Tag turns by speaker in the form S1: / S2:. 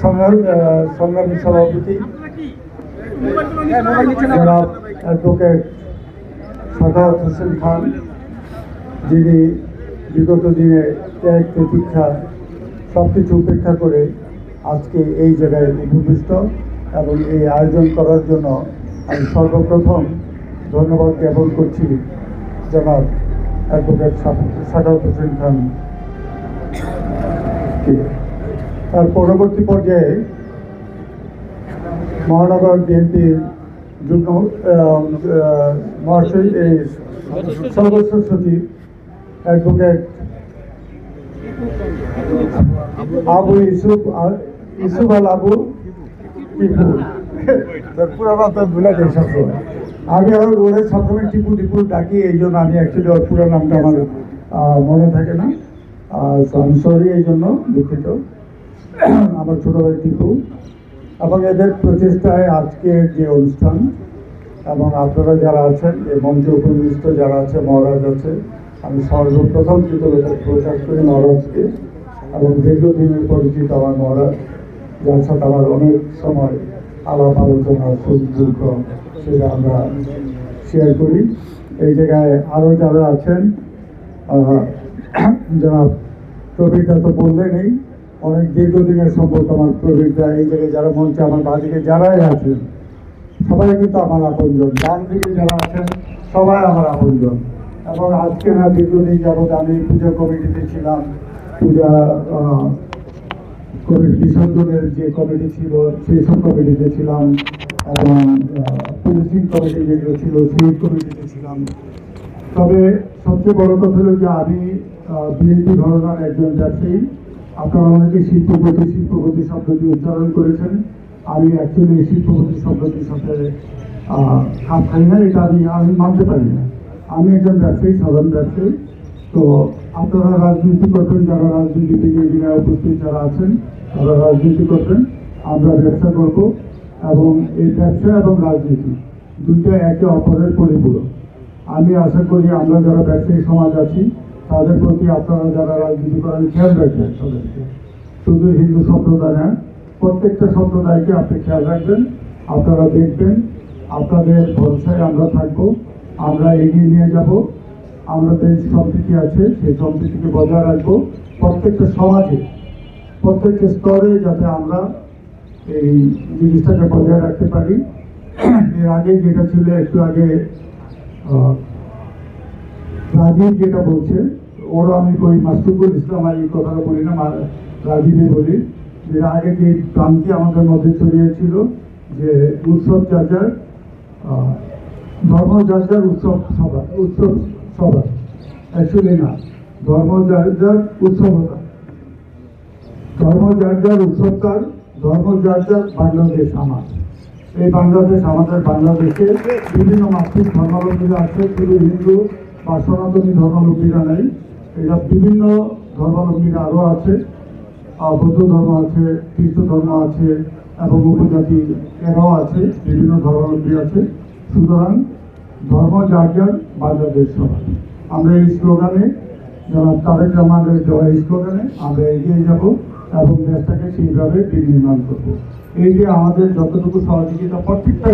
S1: সংগ্রামী সভাপতি জনাব অ্যাডভোকেট সাখাওয়াত হোসেন খান, যিনি বিগত দিনে ত্যাগ প্রতীক্ষা সব কিছু উপেক্ষা করে আজকে এই জায়গায় উপবিষ্ট এবং এই আয়োজন করার জন্য আমি সর্বপ্রথম ধন্যবাদ জ্ঞাপন করছি জনাব অ্যাডভোকেট সাখাওয়াত হোসেন খান। তার পরবর্তী পর্যায়ে মহানগর বিএনপির যুগ্ম সদস্য সচিব অ্যাডভোকেট আবু ইউসুফ আল আবু টিপু, পুরানো তো ভুলে যাই সবসময়। আমি ওরে সবসময় টিপু টিপু ডাকি, এই জন্য আমি অ্যাকচুয়ালি ওর পুরো নামটা আমার মনে থাকে না। আমি সরি, এই জন্য দুঃখিত। আমার ছোট ভাই টিপু এবং এদের প্রচেষ্টায় আজকের যে অনুষ্ঠান এবং আপনারা যারা আছেন এই মঞ্চে উপবিষ্ট যারা আছে, মহারাজ আছে, আমি সর্বপ্রথম কৃতজ্ঞতা প্রকাশ করি মহারাজকে এবং দীর্ঘদিনের পরিচিত আমার মহারাজ, যার সাথে আমার অনেক সময় আলাপ আলোচনা সুখ দুঃখ সেটা আমরা শেয়ার করি। এই জায়গায় আরও যারা আছেন, জনাব প্রবীরদা তো বললেনই, অনেক দীর্ঘদিনের সম্পর্ক আমার প্রবীরদা। এই জায়গায় যারা মঞ্চে আমার বাদিকে যারাই আছেন সবাই কিন্তু আমার আপনজন, ডান দিকে যারা আছেন সবাই আমার আপনজন। এবং আজকে না দীর্ঘদিন যাবৎ আমি পূজা কমিটিতে ছিলাম, পূজা বিসর্জনের যে কমিটি ছিল সেই সব কমিটিতে ছিলাম এবং পুলিশিং কমিটি যেগুলো ছিল সেই কমিটিতে ছিলাম। তবে সবচেয়ে বড় কথা হলো যে আমি বিএনপি ঘরানার একজন ব্যবসায়ী। আপনারা অনেকে শিল্পপতি শব্দটি উচ্চারণ করেছেন। আমি অ্যাকচুয়ালি শিল্পপতি শব্দটির সাথে খাপ খাই না, এটা আমি মানতে পারি না। আমি একজন ব্যবসায়ী, সাধারণ ব্যবসায়ী। তো আপনারা রাজনীতি করবেন, যারা রাজনীতি থেকে এখানে উপস্থিত যারা আছেন তারা রাজনীতি করবেন, আমরা ব্যবসা করব এবং এই ব্যবসা এবং রাজনীতি দুইটা একে অপরের পরিপূরক। আমি আশা করি আমরা যারা ব্যবসায়ী সমাজ আছি তাদের প্রতি আপনারা যারা রাজনীতি করেন খেয়াল রাখবেন। তাদেরকে শুধু হিন্দু সম্প্রদায় না, প্রত্যেকটা সম্প্রদায়কে আপনি খেয়াল রাখবেন। আপনারা দেখবেন, আপনাদের ভরসায় আমরা থাকবো, আমরা এগিয়ে নিয়ে যাব। আমাদের সম্প্রীতি আছে, সেই সম্প্রীতিকে বজায় রাখবো প্রত্যেকটা সমাজে, প্রত্যেকটা স্তরে, যাতে আমরা এই জিনিসটাকে বজায় রাখতে পারি। এর আগে যেটা ছিল, একটু আগে রাজীব যেটা বলছে, ওরও আমি কই মাসরুকুল ইসলাম এই কথাটা বলি না, রাজীবে বলি যে আগে যে ভ্রান্তি আমাদের মধ্যে ছড়িয়েছিল যে উৎসব যার যার, ধর্ম যার যার উৎসব সভা, অ্যাকচুয়ালি না, ধর্ম যার যার উৎসবতা, ধর্ম যার যার উৎসবতার, ধর্ম যার যার বাংলাদেশ আমার। এই বাংলাদেশ আমাদের, বাংলাদেশে বিভিন্ন মাতৃক ধর্মাবলম্বীরা আছে, শুধু হিন্দু বা সনাতনী ধর্মাবলম্বীরা নেই, এটা বিভিন্ন ধর্মাবলম্বীরা আরও আছে, বৌদ্ধ ধর্ম আছে, খ্রিস্ট ধর্ম আছে এবং উপজাতি এরাও আছে, বিভিন্ন ধর্মাবলম্বী আছে। সুতরাং ধর্ম যার যার, বাংলাদেশ সবার। আমরা এই স্লোগানে, জনাব তারেক রহমানের দেওয়া এই স্লোগানে আমরা এগিয়ে যাব এবং দেশটাকে সেইভাবে বিনির্মাণ করবো। এই যে আমাদের যতটুকু সহযোগিতা প্রত্যেকটা